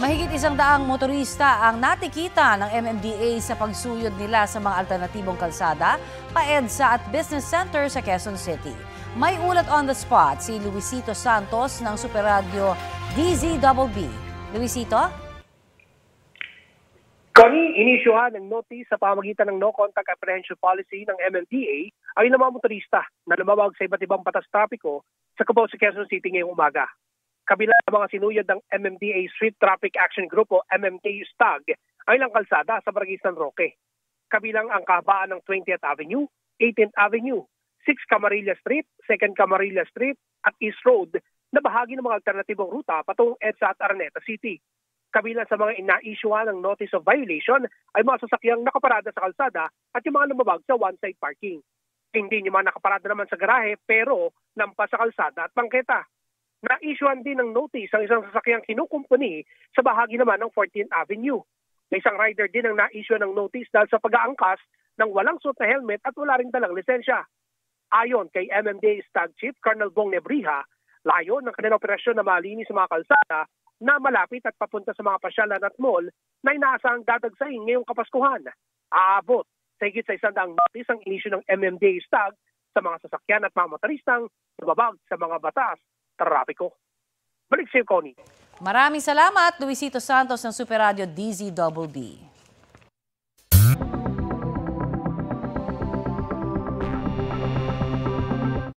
Mahigit 100 motorista ang natikita ng MMDA sa pagsuyod nila sa mga alternatibong kalsada, pa-EDSA at business center sa Quezon City. May ulat on the spot si Luisito Santos ng Super Radio DZBB. Luisito? Connie, inisyuhan ng notice sa pamamagitan ng No Contact Apprehension Policy ng MMDA ay ng mga motorista na lumabag sa iba't ibang batas trapiko sa Cubao sa Quezon City ngayong umaga. Kabila ng mga sinuyod ng MMDA Street Traffic Action Group o MMDA STAG ay ilang kalsada sa Barangay San Roque. Kabilang ang kahabaan ng 20th Avenue, 18th Avenue, 6 Camarilla Street, 2nd Camarilla Street at East Road na bahagi ng mga alternatibong ruta patungong EDSA at Araneta City. Kabilang sa mga ina-issuean ng notice of violation ay mga sasakyang nakaparada sa kalsada at yung mga lumabag sa one-side parking. Hindi yung mga nakaparada naman sa garahe pero lampas sa kalsada at bangketa. Na-issuean din ng notice ang isang sasakyang kinukumpuni sa bahagi naman ng 14th Avenue. May isang rider din ang na-issue ng notice dahil sa pag-aangkas ng walang suot na helmet at wala rin dalang lisensya. Ayon kay MMDA Stag Chief Colonel Bong Nebriha, layo ng kanilang operasyon na malinis sa mga kalsada na malapit at papunta sa mga pasyalan at mall na inaasahang dadagsahin ngayong Kapaskuhan. Aabot sa higit sa 100 notice ang inisyu ng MMDA Stag sa mga sasakyan at mga motoristang nababag sa mga batas trapiko. Balik sa iyo, Connie. Maraming salamat, Luisito Santos ng Super Radio DZBB.